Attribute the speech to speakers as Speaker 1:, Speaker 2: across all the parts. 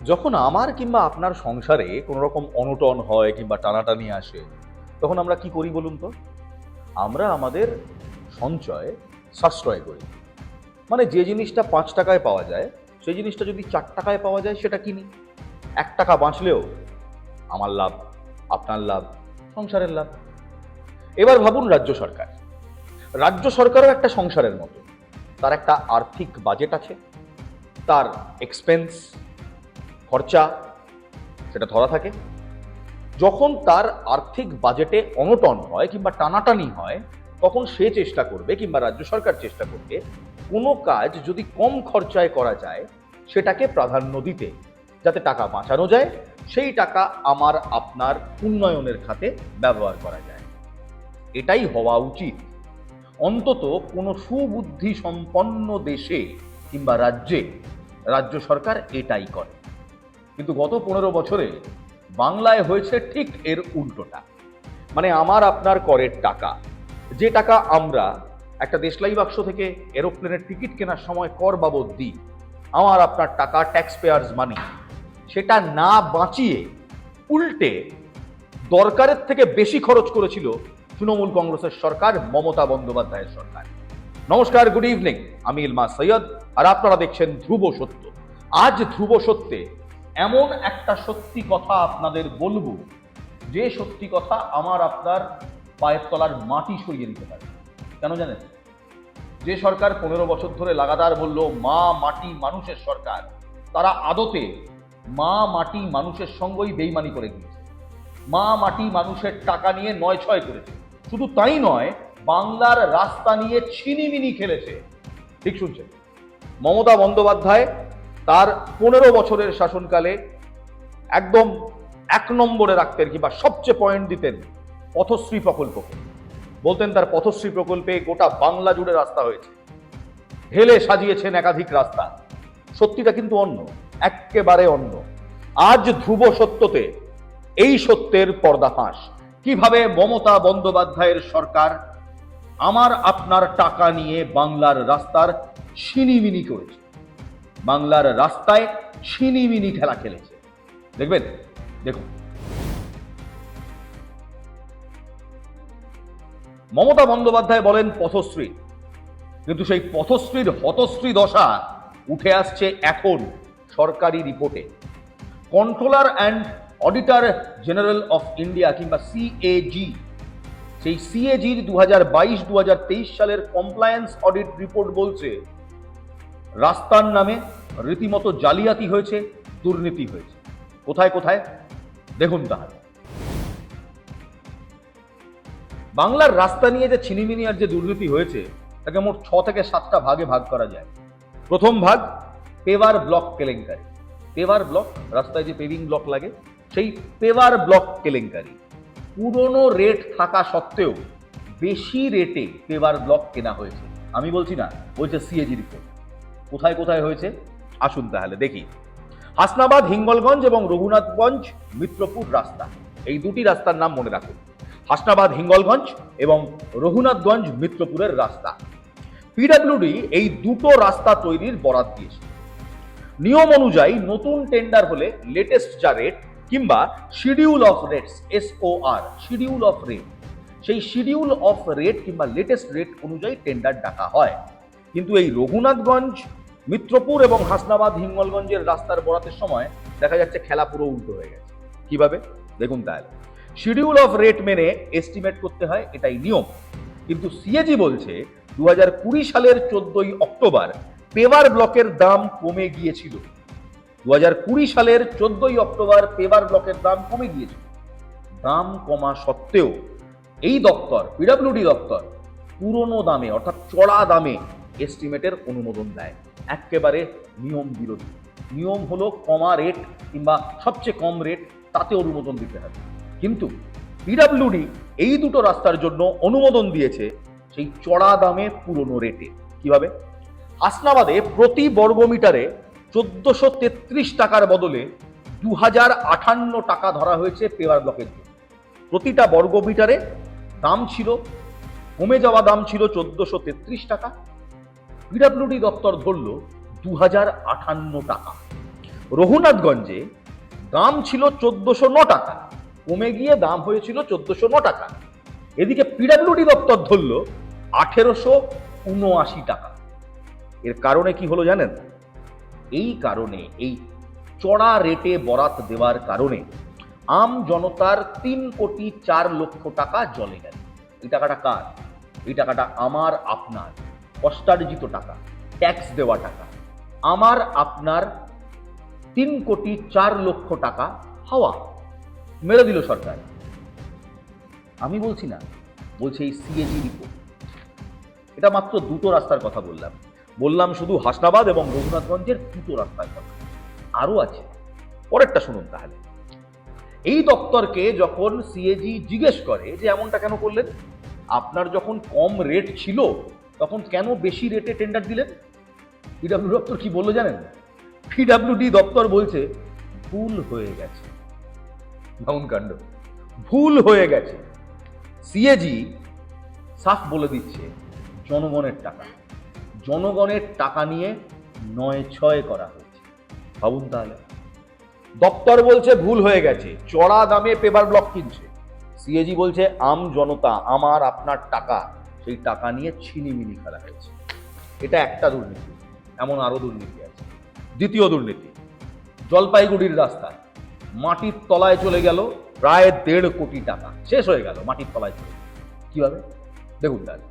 Speaker 1: যখন আমার কিংবা আপনার সংসারে কোনো রকম অনটন হয় কিংবা টানাটানি আসে, তখন আমরা কি করি বলুন তো? আমরা আমাদের সঞ্চয় সাশ্রয় করি। মানে যে জিনিসটা ৫ টাকায় পাওয়া যায়, সেই জিনিসটা যদি ৪ টাকায় পাওয়া যায় সেটা কিনি। ১ টাকা বাঁচলেও আমার লাভ, আপনার লাভ, সংসারের লাভ। এবার ভাবুন রাজ্য সরকার। রাজ্য সরকারও একটা সংসারের মতো। তার একটা আর্থিক বাজেট আছে, তার এক্সপেন্স, খরচা সেটা ধরা থাকে। যখন তার আর্থিক বাজেটে অনটন হয় কিংবা টানাটানি হয়, তখন সে চেষ্টা করবে কিংবা রাজ্য সরকার চেষ্টা করবে কোনো কাজ যদি কম খরচায় করা যায় সেটাকে প্রাধান্য দিতে, যাতে টাকা বাঁচানো যায়, সেই টাকা আমার আপনার উন্নয়নের খাতে ব্যবহার করা যায়। এটাই হওয়া উচিত। অন্তত কোনো সুবুদ্ধি সম্পন্ন দেশে কিংবা রাজ্যে রাজ্য সরকার এটাই করে। কিন্তু গত ১৫ বছরে বাংলায় হয়েছে ঠিক এর উল্টোটা। মানে আমার আপনার করের টাকা, যে টাকা আমরা একটা দেশলাই বাক্স থেকে এরোপ্লেনের টিকিট কেনার সময় কর বাবদ দিই, আমার আপনার টাকা, ট্যাক্স পেয়ার্স মানি, সেটা না বাঁচিয়ে উল্টে দরকারের থেকে বেশি খরচ করেছিল তৃণমূল কংগ্রেসের সরকার, মমতা বন্দ্যোপাধ্যায়ের সরকার। নমস্কার, গুড ইভিনিং, আমি ইলমাস সৈয়দ, আর আপনারা দেখছেন ধ্রুব সত্য। আজ ধ্রুব সত্যে এমন একটা সত্যি কথা আপনাদের বলবো, যে সত্যি কথা আমার আপনার পায়ের তলার মাটি সরিয়ে দিতে পারে। কেন জানেন? যে সরকার ১৫ বছর ধরে লাগাতার বলল মা মাটি মানুষের সরকার, তারা আদতে মা মাটি মানুষের সঙ্গেই বেইমানি করে গিয়েছে। মা মাটি মানুষের টাকা নিয়ে নয় ছয় করেছে। শুধু তাই নয়, বাংলার রাস্তা নিয়ে ছিনিমিনি খেলেছে। ঠিক শুনছেন। মমতা বন্দ্যোপাধ্যায় তার ১৫ বছরের শাসনকালে একদম ১ নম্বরে রাখতেন কিংবা সবচেয়ে পয়েন্ট দিতেন পথশ্রী প্রকল্পকে। বলতেন তার পথশ্রী প্রকল্পে গোটা বাংলা জুড়ে রাস্তা হয়েছে, ঢেলে সাজিয়েছেন একাধিক রাস্তা। সত্যিটা কিন্তু অন্য, একেবারে অন্য। আজ ধ্রুব সত্যতে এই সত্যের পর্দাফাঁস। কিভাবে মমতা বন্দ্যোপাধ্যায়ের সরকার আমার আপনার টাকা নিয়ে বাংলার রাস্তার ছিনিমিনি করেছে, বাংলার রাস্তায় ছিনিমিনি খেলা খেলেছে। দেখবেন, দেখুন। মমতা বন্দ্যোপাধ্যায় বলেন পথশ্রী, কিন্তু সেই পথশ্রীর হতশ্রী দশা উঠে আসছে এখন সরকারি রিপোর্টে। Controller and auditor general of India কিংবা সিএজি, সেই সিএজির ২০২২-২০২৩ সালের কমপ্লায়েন্স অডিট রিপোর্ট বলছে রাস্তার নামে রীতিমতো জালিয়াতি হয়েছে, দুর্নীতি হয়েছে। কোথায় কোথায় দেখুন তাহলে। বাংলার রাস্তা নিয়ে যে ছিনিমিনি আর যে দুর্নীতি হয়েছে, তাকে মোট ৬ থেকে ৭টা ভাগে ভাগ করা যায়। প্রথম ভাগ পেভার ব্লক কেলেঙ্কারি। পেভার ব্লক, রাস্তায় যে পেভিং ব্লক লাগে, সেই পেভার ব্লক কেলেঙ্কারি। পুরনো রেট থাকা সত্ত্বেও বেশি রেটে পেভার ব্লক কেনা হয়েছে। আমি বলছি না, বলছে সিএজি রিপোর্ট। কোথায় কোথায় হয়েছে আসুন তাহলে দেখি। হাসনাবাদ, হিঙ্গলগঞ্জ এবং রঘুনাথগঞ্জ মিত্রপুর রাস্তা, এই দুটি রাস্তার নাম মনে রাখুন। হাসনাবাদ হিঙ্গলগঞ্জ এবং রঘুনাথগঞ্জ মিত্রপুরের রাস্তা। পিডব্লিউডি এই দুটো রাস্তা তৈরির বরাত দিয়েছে। নিয়ম অনুযায়ী নতুন টেন্ডার হলে লেটেস্ট যা রেট কিংবা schedule of rates, SOR, schedule of rate, সেই শিডিউল অফ রেট কিংবা লেটেস্ট রেট অনুযায়ী টেন্ডার ডাকা হয়। কিন্তু এই রঘুনাথগঞ্জ, মিত্রপুর এবং হাসনাবাদ হিঙ্গলগঞ্জের রাস্তার বরাতের সময় দেখা যাচ্ছে খেলা পুরো উল্টো হয়ে গেছে। কিভাবে দেখুন তাহলে। শিডিউল অফ রেট মেনে এস্টিমেট করতে হয়, এটাই নিয়ম। কিন্তু সিএজি বলছে ২০২০ সালের ১৪ই অক্টোবর পেভার ব্লকের দাম কমে গিয়েছিল। ২০২০ সালের ১৪ই অক্টোবর পেভার ব্লকের দাম কমে গিয়েছিল। দাম কমা সত্ত্বেও এই দপ্তর, পিডব্লিউডি দপ্তর, পুরনো দামে অর্থাৎ চড়া দামে এস্টিমেটের অনুমোদন দেয়। একেবারে নিয়ম বিরোধী। নিয়ম হলো কমা রেট কিংবা সবচেয়ে কম রেট, তাতে অনুমোদন দিতে হবে। কিন্তু পিডব্লিউডি এই দুটো রাস্তার জন্য অনুমোদন দিয়েছে সেই চড়া দামে পুরনো রেটে। কিভাবে? হাসনাবাদে প্রতি বর্গমিটারে ১৪৩৩ টাকার বদলে ২০৫৮ টাকা ধরা হয়েছে পেভার ব্লকের জন্য। প্রতিটা বর্গমিটারে দাম ছিল, কমে যাওয়া দাম ছিল ১৪৩৩ টাকা। পিডব্লিউডি দপ্তর ধরল ২০৫৮ টাকা। রঘুনাথগঞ্জে দাম ছিল 1409 টাকা, কমে গিয়ে দাম হয়েছিল 1409 টাকা। এদিকে পিডাব্লিউডি দপ্তর ধরল 1879 টাকা। এর কারণে কি হলো জানেন? এই কারণে, এই চড়া রেটে বরাত দেওয়ার কারণে আম জনতার 3,04,00,000 টাকা জলে গেল। এই টাকাটা কার? এই টাকাটা আমার আপনার কষ্টার্জিত টাকা, ট্যাক্স দেওয়া টাকা। আমার আপনার 3,04,00,000 টাকা হাওয়া মেরে দিল সরকার। আমি বলছি না, বলছে এই সিএজি রিপোর্ট। এটা মাত্র দুটো রাস্তার কথা বললাম শুধু হাসনাবাদ এবং রঘুনাথগঞ্জের দুটো রাস্তার কথা, আরো আছে। পরেরটা শুনুন তাহলে। এই দপ্তরকে যখন সিএজি জিজ্ঞেস করে যে এমনটা কেন করলেন, আপনার যখন কম রেট ছিল তখন কেন বেশি রেটে টেন্ডার দিলেন, পিডাব্লিউ দপ্তর কি বললো জানেন? পিডাব্লিউডি দপ্তর বলছে ভুল হয়ে গেছে। এমন কাণ্ড, ভুল হয়ে গেছে। সিএজি সাফ বলে দিচ্ছে জনগণের টাকা, জনগণের টাকা নিয়ে 9-6 করা হয়েছে। ভাবুন তাহলে, দপ্তর বলছে ভুল হয়ে গেছে, চড়া দামে পেপার ব্লক কিনছে। সিএজি বলছে আম জনতা, আমার আপনার টাকা, সেই টাকা নিয়ে ছিনিমিনি খেলা হয়েছে। এটা একটা দুর্নীতি, এমন আরো দুর্নীতি আছে। দ্বিতীয় দুর্নীতি, জলপাইগুড়ির রাস্তা মাটির তলায় চলে গেল প্রায় 1.5 কোটি টাকা, শেষ হয়ে গেল মাটির তলায় চলে। কিভাবে দেখুন তাহলে,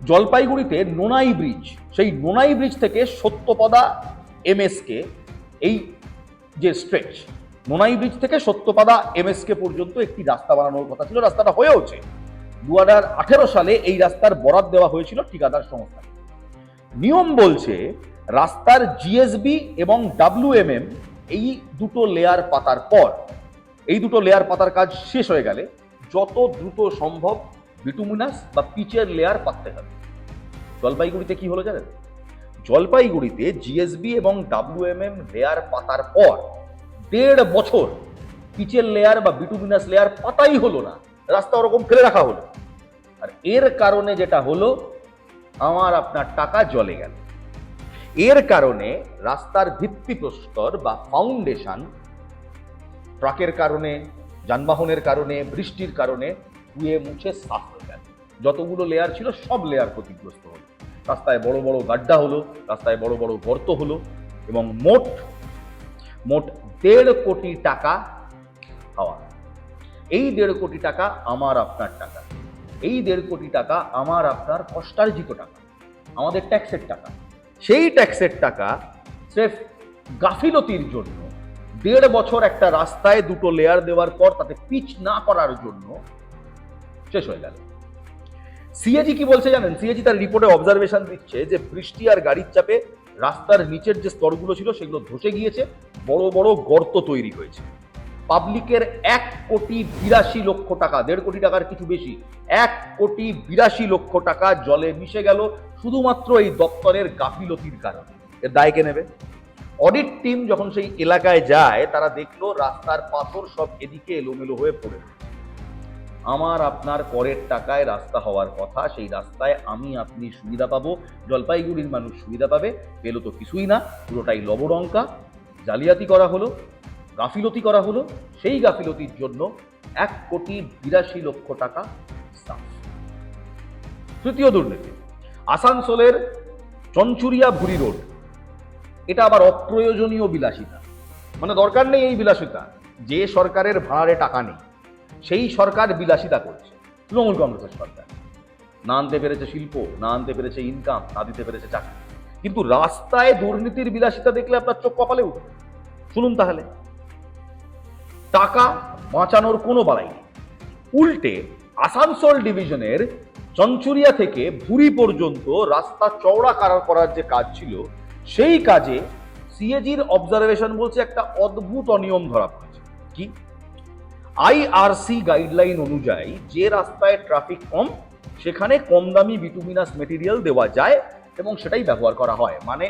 Speaker 1: জলপাইগুড়িতে নোনাই ব্রিজ, সেই নোনাই ব্রিজ থেকে সত্যপদা এমএসকে, এই যে স্ট্রেচ নোনাই ব্রিজ থেকে সত্যপদা এমএসকে পর্যন্ত একটি রাস্তা বানানোর কথা ছিল, রাস্তাটা হয়েওছে। 2018 সালে এই রাস্তার বরাদ দেওয়া হয়েছিল ঠিকাদার সংস্থা। নিয়ম বলছে রাস্তার জিএসবি এবং ডাব্লিউএমএম এই দুটো লেয়ার পাতার পর, এই দুটো লেয়ার পাতার কাজ শেষ হয়ে গেলে যত দ্রুত সম্ভব বিটুমিনাস বা পিচের লেয়ার পাততে হবে। জলপাইগুড়িতে কি হলো জানেন? জলপাইগুড়িতে জিএসবি এবং ডাব্লিউএমএম লেয়ার পাতার পর 1.5 বছর পিচের লেয়ার বা বিটুমিনাস লেয়ার পাতাই হলো না, রাস্তা ওরকম ফেলে রাখা হলো। আর এর কারণে যেটা হলো, আমার আপনার টাকা জলে গেল। এর কারণে রাস্তার ভিত্তিপ্রস্তর বা ফাউন্ডেশন ট্রাকের কারণে, যানবাহনের কারণে, বৃষ্টির কারণে ধুয়ে মুছে সাফ হয়ে গেল। যতগুলো লেয়ার ছিল সব লেয়ার ক্ষতিগ্রস্ত হলো, রাস্তায় বড় বড় গাড্ডা হলো, রাস্তায় বড় বড় গর্ত হলো, এবং মোট 1.5 কোটি টাকা হাওয়া। এই 1.5 কোটি টাকা আমার আপনার টাকা, এই 1.5 কোটি টাকা আমার আপনার কষ্টার্জিত টাকা, আমাদের ট্যাক্সের টাকা। সেই ট্যাক্সের টাকা স্রেফ গাফিলতির জন্য 1.5 বছর একটা রাস্তায় দুটো লেয়ার দেওয়ার পর তাতে পিচ না করার জন্য শেষ হয়ে গেল। সিএজি কি বলছে জানেন? সিএজি তার রিপোর্টে অবজারভেশন দিচ্ছে যে বৃষ্টি আর গাড়ির চাপে রাস্তার নিচের যে স্তরগুলো ছিল সেগুলো ধসে গিয়েছে, বড় বড় গর্ত তৈরি হয়েছে। পাবলিকের 1,82,00,000 টাকা, 1.5 কোটি টাকার কিছু বেশি, 1,82,00,000 টাকা জলে মিশে গেল শুধুমাত্র এই দপ্তরের গাফিলতির কারণে। এর দায় কে নেবে? অডিট টিম যখন সেই এলাকায় যায় তারা দেখলো রাস্তার পাথর সব এদিকে এলোমেলো হয়ে পড়ে। আমার আপনার করের টাকায় রাস্তা হওয়ার কথা, সেই রাস্তায় আমি আপনি সুবিধা পাবো, জলপাইগুড়ির মানুষ সুবিধা পাবে, পেলো তো কিছুই না, পুরোটাই লবডঙ্কা, জালিয়াতি করা হলো, গাফিলতি করা হলো। সেই গাফিলতির জন্য 1,82,00,000 টাকা সাফ। তৃতীয় দুর্নীতি, আসানসোলের চঞ্চুরিয়া ভুরি রোড, এটা আবার অপ্রয়োজনীয় বিলাসিতা, মানে দরকার নেই এই বিলাসিতা। যে সরকারের ভাড়ারে টাকা নেই সেই সরকার বিলাসিতা করছে, তৃণমূল কংগ্রেসের সরকার। না আনতে পেরেছে শিল্প, না আনতে পেরেছে ইনকাম, না দিতে পেরেছে চাকরি, কিন্তু রাস্তায় দুর্নীতির বিলাসিতা দেখলে আপনার চোখ কপালে উঠবে। শুনুন তাহলে, টাকা বাঁচানোর কোনো বালাই নেই, উল্টে আসানসোল ডিভিশনের চঞ্চুরিয়া থেকে ভুরি পর্যন্ত রাস্তা চওড়া করার যে কাজ ছিল, সেই কাজে সিএজির অবজারভেশন বলছে একটা অদ্ভুত অনিয়ম ধরা পড়েছে। কি? আইআরসি গাইডলাইন অনুযায়ী যে রাস্তায় ট্রাফিক কম সেখানে কম দামি বিটুমিনাস মেটেরিয়াল দেওয়া যায় এবং সেটাই ব্যবহার করা হয়। মানে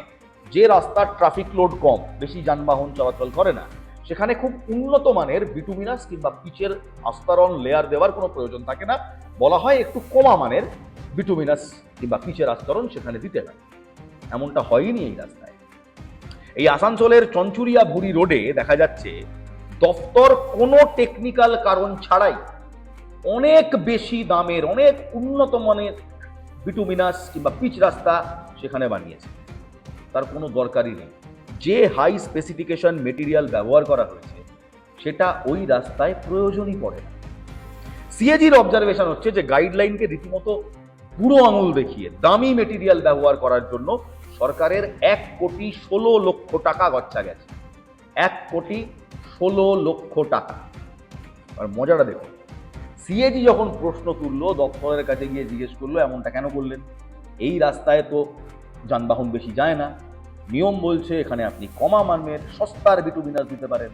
Speaker 1: যে রাস্তার ট্রাফিক লোড কম, বেশি যানবাহন চলাচল করে না, সেখানে খুব উন্নত মানের বিটুমিনাস কিংবা পিচের আস্তরণ লেয়ার দেওয়ার কোনো প্রয়োজন থাকে না। বলা হয় একটু কমা মানের বিটুমিনাস কিংবা পিচের আস্তরণ সেখানে দিতে হয়। এমনটা হয়নি এই রাস্তায়। এই আসানসোলের চঞ্চুরিয়া ভুরি রোডে দেখা যাচ্ছে দফতর কোনো টেকনিক্যাল কারণ ছাড়াই অনেক বেশি দামের অনেক উন্নত মানের বিটুমিনাস কিংবা পিচ রাস্তা সেখানে বানিয়েছে। তার কোনো দরকারই নেই। যে হাই স্পেসিফিকেশন মেটেরিয়াল ব্যবহার করা হয়েছে সেটা ওই রাস্তায় প্রয়োজনই পড়ে না। সিএজির অবজারভেশন হচ্ছে যে গাইডলাইনকে রীতিমতো বুড়ো আঙুল দেখিয়ে দামি মেটেরিয়াল ব্যবহার করার জন্য সরকারের 1,16,00,000 টাকা গচ্ছা গেছে। 1,16,00,000 টাকা। আর মজাটা দেখুন, সিএজি যখন প্রশ্ন তুললো, দপ্তরের কাছে গিয়ে জিজ্ঞেস করলো এমনটা কেন করলেন, এই রাস্তায় তো যানবাহন বেশি যায় না, নিয়ম বলছে এখানে আপনি কমা মানের সস্তার বিটুমিনাস দিতে পারেন,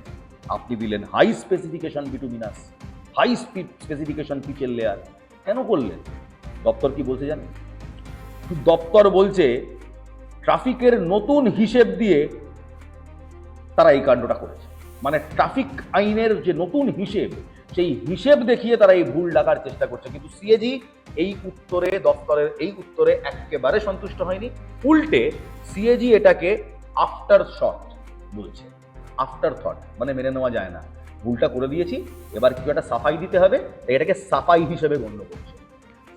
Speaker 1: আপনি দিলেন high specification bituminous, high speed specification পিচের লেয়ার, কেন করলেন? দপ্তর কি বলছে জানেন? দপ্তর বলছে ট্রাফিকের নতুন হিসেব দিয়ে তারা এই কাণ্ডটা করেছে। মানে ট্রাফিক আইনের যে নতুন হিসেব, সেই হিসেব দেখিয়ে তারা এই ভুল ডাকার চেষ্টা করছে। কিন্তু সিএজি এই উত্তরে, দপ্তরের এই উত্তরে একেবারে সন্তুষ্ট হয়নি। উল্টে সিএজি এটাকে আফটার শট বলছে। আফটার থট মানে মেনে নেওয়া যায় না, ভুলটা করে দিয়েছি, এবার কিছু একটা সাফাই দিতে হবে, এটাকে সাফাই হিসেবে গণ্য করছে।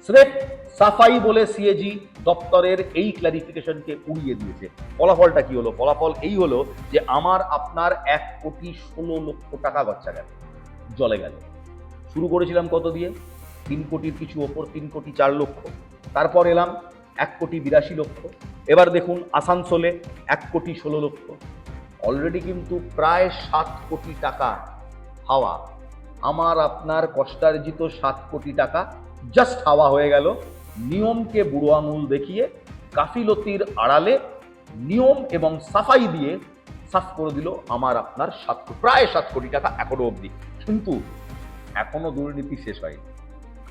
Speaker 1: স্রেফ সাফাই বলে সিএজি দপ্তরের এই ক্লারিফিকেশনকে উড়িয়ে দিয়েছে। ফলাফলটা কি হলো? ফলাফল এই হলো যে আমার আপনার 1,16,00,000 টাকা গচ্ছা গেল, জলে গেল। শুরু করেছিলাম কত দিয়ে? 3 কোটির কিছু ওপর, 3,04,00,000। তারপর এলাম 1,82,00,000। এবার দেখুন আসানসোলে 1,16,00,000। অলরেডি কিন্তু প্রায় 7 কোটি টাকা হাওয়া। আমার আপনার কষ্টার্জিত 7 কোটি টাকা জাস্ট হাওয়া হয়ে গেল নিয়মকে বুড়ো আঙুল দেখিয়ে, গাফিলতির আড়ালে নিয়ম এবং সাফাই দিয়ে সাফ করে দিল আমার আপনার প্রায় 7 কোটি টাকা এখনো অবধি। কিন্তু এখনো দুর্নীতি শেষ হয়নি,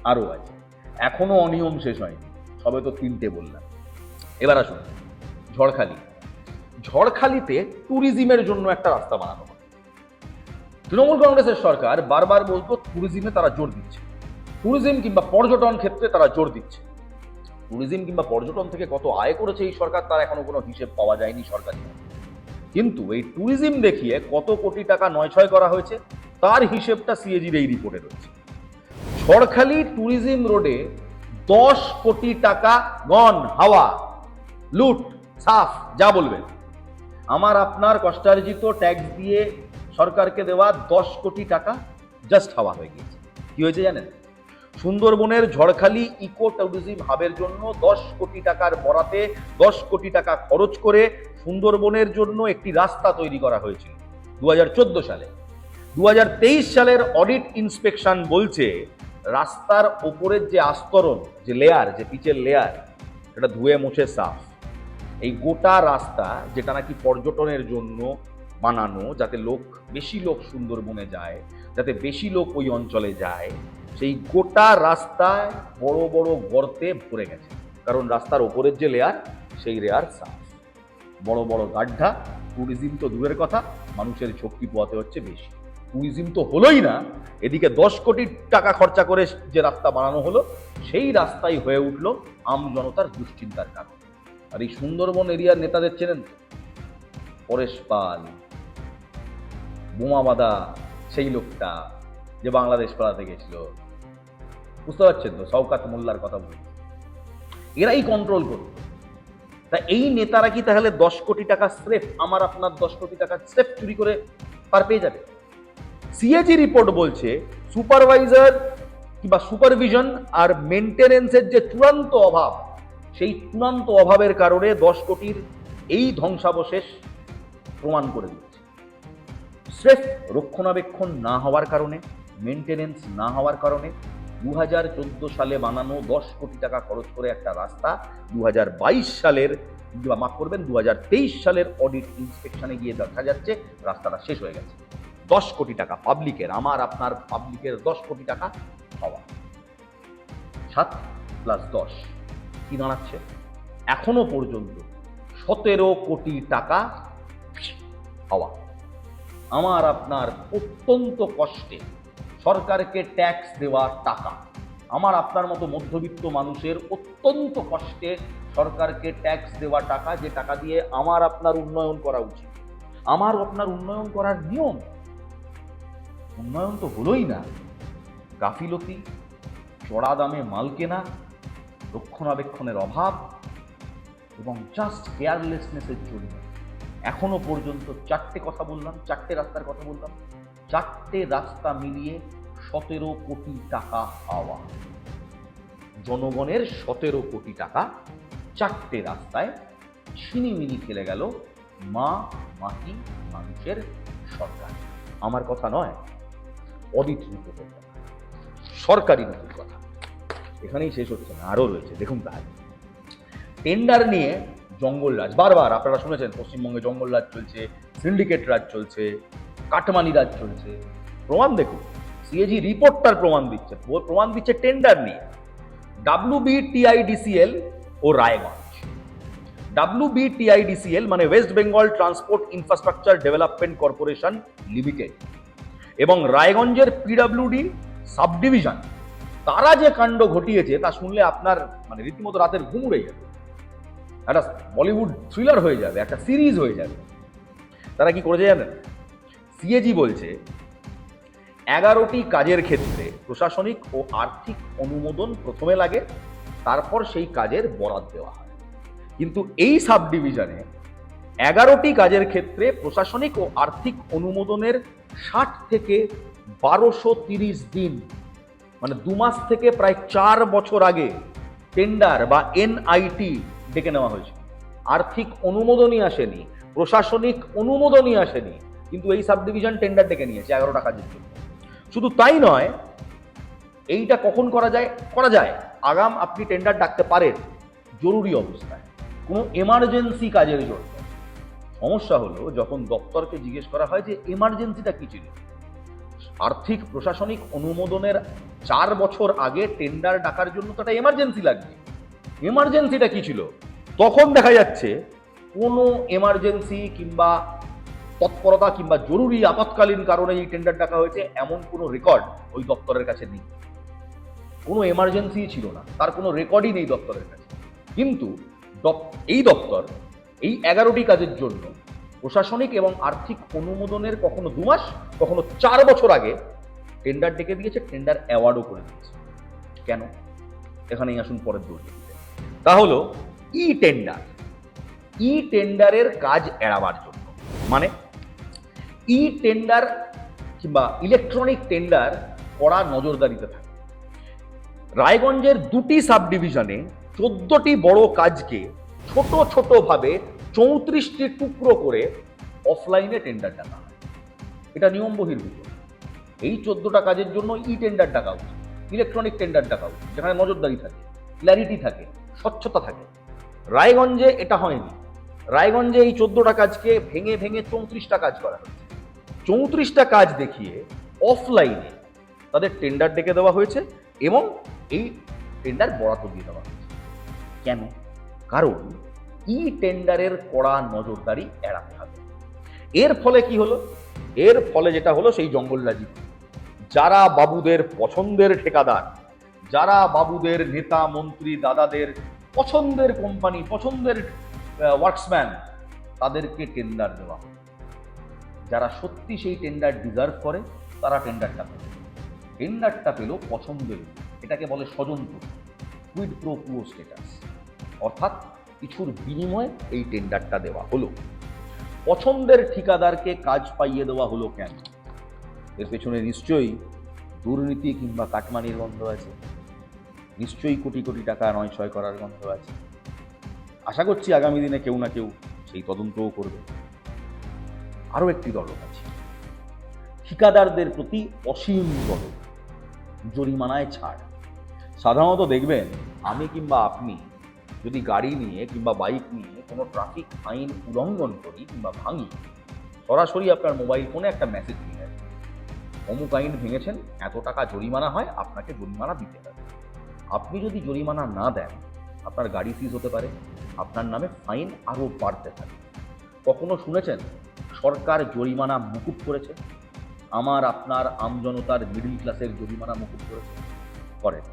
Speaker 1: আরো আছে, এখনো অনিয়ম শেষ হয়নি, সবে তো 3টে বললাম। এবার আসুন ঝড়খালি। ঝড়খালিতে ট্যুরিজমের জন্য একটা রাস্তা বানানো হয়। তৃণমূল কংগ্রেসের সরকার বারবার বলতো ট্যুরিজমে তারা জোর দিচ্ছে, ট্যুরিজম কিংবা পর্যটন ক্ষেত্রে তারা জোর দিচ্ছে। ট্যুরিজম কিংবা পর্যটন থেকে কত আয় করেছে এই সরকার তার এখনো কোনো হিসেব পাওয়া যায়নি সরকারি। কিন্তু এই ট্যুরিজম দেখিয়ে কত কোটি টাকা নয়ছয় করা হয়েছে তার হিসেবটা সিএজির এই রিপোর্টে রয়েছে। ঝড়খালি ট্যুরিজম রোডে 10 কোটি টাকা গন, হাওয়া, লুট, সাফ, যা বলবেন। আমার আপনার কষ্টার্জিত ট্যাক্স দিয়ে সরকারকে দেওয়া 10 কোটি টাকা জাস্ট হাওয়া হয়ে গিয়েছে। কি হয়েছে জানেন? সুন্দরবনের ঝড়খালি ইকো ট্যুরিজম হাবের জন্য 10 কোটি টাকার বরাতে 10 কোটি টাকা খরচ করে সুন্দরবনের জন্য একটি রাস্তা তৈরি করা হয়েছিল 2014 সালে। 2023 সালের অডিট ইন্সপেকশন বলছে রাস্তার ওপরের যে আস্তরণ, যে লেয়ার, যে পিচের লেয়ার, সেটা ধুয়ে মুছে সাফ। এই গোটা রাস্তা যেটা নাকি পর্যটনের জন্য বানানো, যাতে বেশি লোক সুন্দরবনে যায়, যাতে বেশি লোক ওই অঞ্চলে যায়, সেই গোটা রাস্তায় বড় বড় গর্তে ভরে গেছে। কারণ রাস্তার ওপরের যে লেয়ার, সেই লেয়ার সাফ। বড় বড় গাড্ডা। ট্যুরিজম তো দূরের কথা, মানুষের ঝক্কি পোয়াতে হচ্ছে বেশি। ট্যুরিজম তো হলোই না, এদিকে 10 কোটি টাকা খরচা করে যে রাস্তা বানানো হলো, সেই রাস্তাই হয়ে উঠলো আম জনতার দুশ্চিন্তার কারণ। আর এই সুন্দরবন এরিয়ার নেতাদের চেনেন? পরেশ পাল, বোমাবাদা, সেই লোকটা যে বাংলাদেশ পালাতে গেছিল, বুঝতে পারছেন তো? শওকাত মোল্লার কথা বলি, এরাই কন্ট্রোল করত। তা এই নেতারা কি তাহলে 10 কোটি টাকা স্রেফ, আমার আপনার 10 কোটি টাকা স্রেফ চুরি করে পার পেয়ে যাবে? সিএজি রিপোর্ট বলছে সুপারভাইজার কিংবা সুপারভিশন আর মেনটেনেন্সের যে চূড়ান্ত অভাব, সেই চূড়ান্ত অভাবের কারণে 10 কোটির এই ধ্বংসাবশেষ প্রমাণ করে দিচ্ছে। স্রেফ রক্ষণাবেক্ষণ না হওয়ার কারণে, মেনটেনেন্স না হওয়ার কারণে 2014 সালে বানানো 10 কোটি টাকা খরচ করে একটা রাস্তা 2022 সালের, মাফ করবেন, 2023 সালের অডিট ইন্সপেকশনে গিয়ে দেখা যাচ্ছে রাস্তাটা শেষ হয়ে গেছে। 10 কোটি টাকা পাবলিকের, আমার আপনার পাবলিকের 10 কোটি টাকা হওয়া। 7 + 10 কি দাঁড়াচ্ছে? এখনো পর্যন্ত 17 কোটি টাকা হওয়া। আমার আপনার অত্যন্ত কষ্টে সরকারকে ট্যাক্স দেওয়া টাকা, আমার আপনার মতো মধ্যবিত্ত মানুষের অত্যন্ত কষ্টে সরকারকে ট্যাক্স দেওয়া টাকা, যে টাকা দিয়ে আমার আপনার উন্নয়ন করা উচিত, আমার আপনার উন্নয়ন করার নিয়ম? উন্নয়ন তো হলোই না। গাফিলতি, চড়া দামে মাল কেনা, রক্ষণাবেক্ষণের অভাব এবং জাস্ট কেয়ারলেসনেসের জন্য এখনো পর্যন্ত চারটে রাস্তার কথা বললাম, চারটে রাস্তা মিলিয়ে 17 কোটি টাকা হাওয়া। জনগণের 17 কোটি টাকা চারটে রাস্তায় ছিনিমিনি খেলে গেল মা মাটি মানুষের সরকার। আমার কথা নয়, অডিট রিপোর্টের কথা, সরকারি নথির কথা। এখানেই শেষ হচ্ছে না, আরও রয়েছে, দেখুন তাহলে। টেন্ডার নিয়ে জঙ্গলরাজ, বারবার আপনারা শুনেছেন পশ্চিমবঙ্গে জঙ্গলরাজ চলছে, সিন্ডিকেট রাজ চলছে, কাটমানি রাজ চলছে। প্রমাণ দেখুন, সিএজি রিপোর্টটার প্রমাণ দিচ্ছে টেন্ডার নিয়ে। WBTIDCL ও রায়গঞ্জ। WBTIDCL মানে West Bengal transport infrastructure development corporation limited এবং রায়গঞ্জের PWD সাবডিভিশন, তারা যে কাণ্ড ঘটিয়েছে তা শুনলে আপনার মানে রীতিমতো রাতের ঘুম উড়ে যাবে, একটা বলিউড থ্রিলার হয়ে যাবে, একটা সিরিজ হয়ে যাবে। তারা কি করেছে জানেন? সিএজি বলছে 11টি কাজের ক্ষেত্রে প্রশাসনিক ও আর্থিক অনুমোদন প্রথমে লাগে, তারপর সেই কাজের বরাদ দেওয়া হয়। কিন্তু এই সাব ডিভিশনে 11টি কাজের ক্ষেত্রে প্রশাসনিক ও আর্থিক অনুমোদনের 60 থেকে 1230 দিন, মানে 2 মাস থেকে প্রায় 4 বছর আগে টেন্ডার বা NIT ডেকে নেওয়া হয়েছে। আর্থিক অনুমোদনই আসেনি, প্রশাসনিক অনুমোদনই আসেনি, কিন্তু এই সাব ডিভিশন টেন্ডার ডেকে নিয়েছে 11টা কাজের জন্য। শুধু তাই নয়, এইটা কখন করা যায়? আগাম আপনি টেন্ডার ডাকতে পারেন জরুরি অবস্থায়, কোনো এমার্জেন্সি কাজের জন্য। সমস্যা হলো যখন দপ্তরকে জিজ্ঞেস করা হয় যে এমার্জেন্সিটা কি ছিল। আর্থিক প্রশাসনিক অনুমোদনের 4 বছর আগে টেন্ডার ডাকার জন্য তো একটা এমার্জেন্সি লাগবে। এমার্জেন্সিটা কি ছিল? তখন দেখা যাচ্ছে কোনো এমার্জেন্সি কিংবা তৎপরতা কিংবা জরুরি আপৎকালীন কারণে এই টেন্ডার ডাকা হয়েছে এমন কোনো রেকর্ড ওই দপ্তরের কাছে নেই। কোনো এমার্জেন্সি ছিল না, তার কোনো রেকর্ডই নেই দপ্তরের কাছে। কিন্তু এই দপ্তর এই 11টি কাজের জন্য প্রশাসনিক এবং আর্থিক অনুমোদনের কখনো 2 মাস, কখনো 4 বছর আগে টেন্ডার ডেকে দিয়েছে, টেন্ডার অ্যাওয়ার্ডও করে দিয়েছে। কেন? এখানেই আসুন পরের দৌড়ে। তা হলো ই টেন্ডারের কাজ এড়াবার জন্য। মানে টেন্ডার কিংবা ইলেকট্রনিক টেন্ডার কড়া নজরদারিতে থাকে। রায়গঞ্জের 2টি সাব ডিভিশনে 14টি বড় কাজকে ছোট ছোট ভাবে 34টি টুকরো করে অফলাইনে টেন্ডার ডাকা হয়। এটা নিয়ম বহির্ভূত। এই 14টা কাজের জন্য টেন্ডার ডাকা উচিত, ইলেকট্রনিক টেন্ডার ডাকা উচিত, যেখানে নজরদারি থাকে, ক্ল্যারিটি থাকে, স্বচ্ছতা থাকে। রায়গঞ্জে এটা হয়নি। রায়গঞ্জে এই 14টা কাজকে ভেঙে ভেঙে 34টা কাজ করা হয়েছে। 34টা কাজ দেখিয়ে অফলাইনে তাদের টেন্ডার ডেকে দেওয়া হয়েছে এবং এই টেন্ডার বরাদ্দ দিয়ে দেওয়া হয়েছে। কেন? কারণ টেন্ডারের কড়া নজরদারি এড়াতে হবে। এর ফলে কি হলো? এর ফলে যেটা হলো সেই জঙ্গলরাজি, যারা বাবুদের পছন্দের ঠিকাদার, যারা বাবুদের নেতা মন্ত্রী দাদাদের পছন্দের কোম্পানি, পছন্দের ওয়ার্কসম্যান, তাদেরকে টেন্ডার দেওয়া হয়। যারা সত্যি সেই টেন্ডার ডিজার্ভ করে তারা টেন্ডারটা পেল। টেন্ডারটা পেল পছন্দের, এটাকে বলে স্বজনপ্রীতি, কুইড প্রো কুও স্ট্যাটাস। অর্থাৎ কিছুর বিনিময়ে এই টেন্ডারটা দেওয়া হলো। পছন্দের ঠিকাদারকে কাজ পাইয়ে দেওয়া হলো কেন? এর পেছনে নিশ্চয়ই দুর্নীতি কিংবা কাটমানির গন্ধ আছে, নিশ্চয়ই কোটি কোটি টাকা নয় ছয় করার গন্ধ আছে। আশা করছি আগামী দিনে কেউ না কেউ সেই তদন্তও করবে। আরও একটি দরদ আছে, ঠিকাদারদের প্রতি অসীম দরদ, জরিমানায় ছাড়। সাধারণত দেখবেন আমি কিংবা আপনি যদি গাড়ি নিয়ে কিংবা বাইক নিয়ে কোনো ট্রাফিক আইন উল্লঙ্ঘন করি কিংবা ভাঙি, সরাসরি আপনার মোবাইল ফোনে একটা মেসেজ নিয়ে আসবে, অমুক আইন ভেঙেছেন, এত টাকা জরিমানা হয়, আপনাকে জরিমানা দিতে হবে। আপনি যদি জরিমানা না দেন, আপনার গাড়ি সিজ হতে পারে, আপনার নামে ফাইন আরও বাড়তে থাকে। কখনো শুনেছেন সরকার জরিমানা মুকুব করেছে? আমার আপনার আমজনতার মিডল ক্লাসের জরিমানা মুকুব করেছে?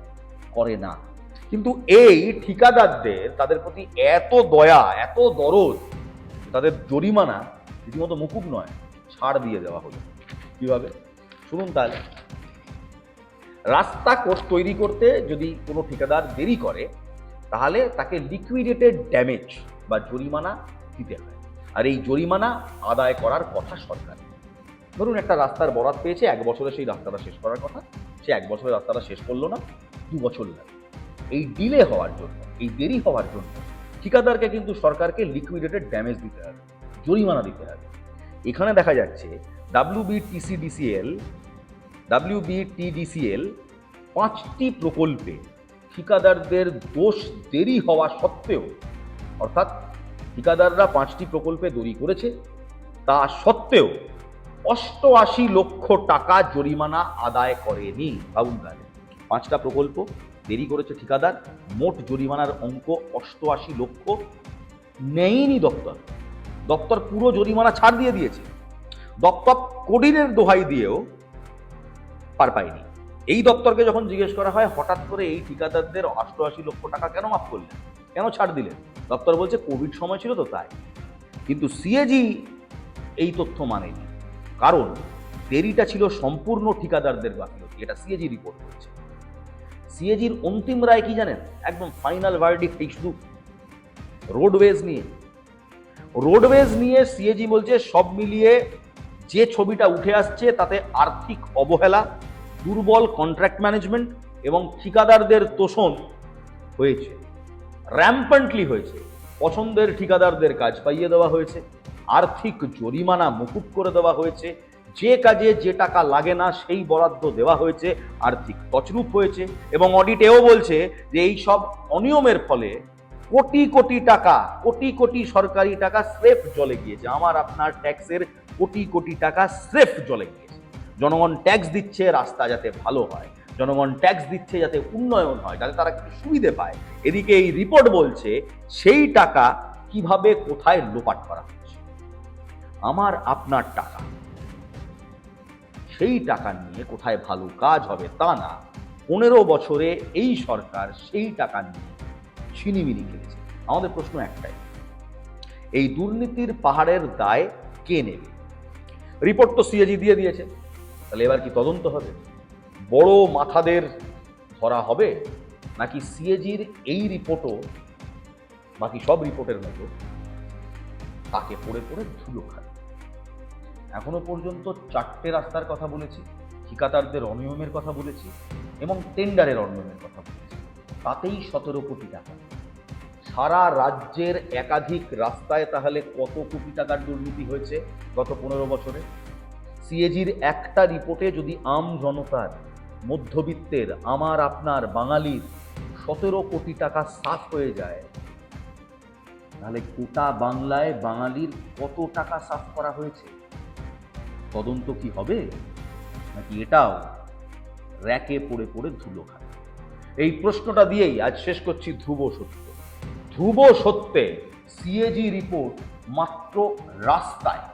Speaker 1: করে না। কিন্তু এই ঠিকাদারদের, তাদের প্রতি এত দয়া, এত দরদ, তাদের জরিমানা রীতিমতো মুকুব নয়, ছাড় দিয়ে দেওয়া হলো। কিভাবে শুনুন তাহলে। রাস্তা তৈরি করতে যদি কোনো ঠিকাদার দেরি করে তাহলে তাকে লিকুইডেটেড ড্যামেজ বা জরিমানা দিতে হয়, আর এই জরিমানা আদায় করার কথা সরকার। ধরুন একটা রাস্তার বরাত পেয়েছে, 1 বছরে সেই রাস্তাটা শেষ করার কথা, সে 1 বছরে রাস্তাটা শেষ করলো না, 2 বছর লাগে। এই ডিলে হওয়ার জন্য, এই দেরি হওয়ার জন্য ঠিকাদারকে কিন্তু সরকারকে লিকুইডেটেড ড্যামেজ দিতে হবে, জরিমানা দিতে হবে। এখানে দেখা যাচ্ছে WBTDCL 5টি প্রকল্পে ঠিকাদারদের দোষ দেরি হওয়া সত্ত্বেও, অর্থাৎ ঠিকাদাররা 5টি প্রকল্পে দেরি করেছে, তা সত্ত্বেও 88 লক্ষ টাকা জরিমানা আদায় করেনি। ভাবুন তাহলে, 5টা প্রকল্প দেরি করেছে ঠিকাদার, মোট জরিমানার অঙ্ক 88 লক্ষ। নেয়নি দপ্তর পুরো জরিমানা ছাড় দিয়ে দিয়েছে। দপ্তর কোডিনের দোহাই দিয়েও পার পায়নি। এই দপ্তরকে যখন জিজ্ঞেস করা হয় হঠাৎ করে এই ঠিকাদারদের 88 লক্ষ টাকা কেন মাফ করলেন, কেন ছাড় দিলেন, দপ্তর বলছে কোভিড সময় ছিল তো তাই। কিন্তু সিএজি এই তথ্য মানেনি, কারণ দেরিটা ছিল সম্পূর্ণ ঠিকাদারদের গাফিলতি। এটা সিএজি রিপোর্ট করেছে। সিএজির অন্তিম রায় কি জানেন? একদম ফাইনাল ভার্ডিক্ট শুধু রোডওয়েজ নিয়ে সিএজি বলছে সব মিলিয়ে যে ছবিটা উঠে আসছে তাতে আর্থিক অবহেলা, দুর্বল কন্ট্রাক্ট ম্যানেজমেন্ট এবং ঠিকাদারদের তোষণ হয়েছে, র্যাম্পেন্টলি হয়েছে। পছন্দের ঠিকাদারদের কাজ পাইয়ে দেওয়া হয়েছে, আর্থিক জরিমানা মকুব করে দেওয়া হয়েছে, যে কাজে যে টাকা লাগে না সেই বরাদ্দ দেওয়া হয়েছে, আর্থিক তছরূপ হয়েছে। এবং অডিটেও বলছে যে এই সব অনিয়মের ফলে কোটি কোটি সরকারি টাকা স্রেফ জলে গিয়েছে। আমার আপনার ট্যাক্সের কোটি টাকা স্রেফ জলে গিয়েছে। জনগণ ট্যাক্স দিচ্ছে রাস্তা যাতে ভালো হয়, জনগণ ট্যাক্স দিচ্ছে যাতে উন্নয়ন হয়, যাতে তারা কিছু সুবিধে পায়। এদিকে এই রিপোর্ট বলছে সেই টাকা কিভাবে কোথায় লোপাট করা হচ্ছে। আমার আপনার টাকা, সেই টাকা নিয়ে কোথায় ভালো কাজ হবে তা না, 15 বছরে এই সরকার সেই টাকা নিয়ে ছিনিমিনি খেলেছে। আমাদের প্রশ্ন একটাই, এই দুর্নীতির পাহাড়ের দায় কে নেবে? রিপোর্ট তো সিএজি দিয়ে দিয়েছে, তাহলে এবার কি তদন্ত হবে? বড় মাথাদের ধরা হবে, নাকি সিএজির এই রিপোর্টও বাকি সব রিপোর্টের মতো তাকে পড়ে ধুলো খায়? এখনো পর্যন্ত 4টে রাস্তার কথা বলেছি, ঠিকাদারদের অনিয়মের কথা বলেছি এবং টেন্ডারের অনিয়মের কথা বলেছি, তাতেই 17 কোটি টাকা। সারা রাজ্যের একাধিক রাস্তায় তাহলে কত কোটি টাকার দুর্নীতি হয়েছে গত 15 বছরে? সিএজির একটা রিপোর্টে যদি আম জনতার, মধ্যবিত্তের, আমার আপনার বাঙালির 17 কোটি টাকা সাফ হয়ে যায়, তাহলে গোটা বাংলায় বাঙালির কত টাকা সাফ করা হয়েছে? তদন্ত কি হবে, নাকি এটাও র্যাকে পড়ে ধুলো খায়? এই প্রশ্নটা দিয়েই আজ শেষ করছি ধ্রুব সত্যে সিএজি রিপোর্ট মাত্র রাস্তায়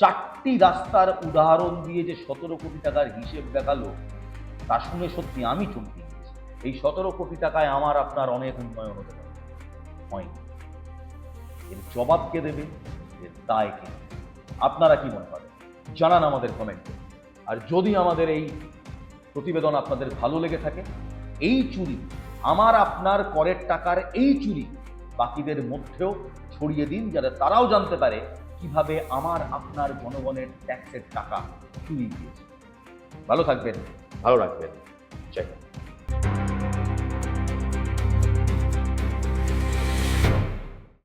Speaker 1: 4টি রাস্তার উদাহরণ দিয়ে যে 17 কোটি টাকার হিসেব দেখালো, তা শুনে সত্যি আমি চমকে গেছি। এই 17 কোটি টাকায় আমার আপনার অনেক উন্নয়ন হতে পারে, হয়নি। এর জবাব কে দেবে, এর দায় কে দেবে? আপনারা কি মনে করেন জানান আমাদের কমেন্টে। আর যদি আমাদের এই প্রতিবেদন আপনাদের ভালো লেগে থাকে, এই চুরি, আমার আপনার করের টাকার এই চুরি বাকিদের মধ্যেও ছড়িয়ে দিন, যাতে তারাও জানতে পারে কিভাবে আমার আপনার জনগণের ট্যাক্সের টাকা চুরি গিয়েছে। ভালো থাকবেন, ভালো রাখবেন। জয় হিন্দ।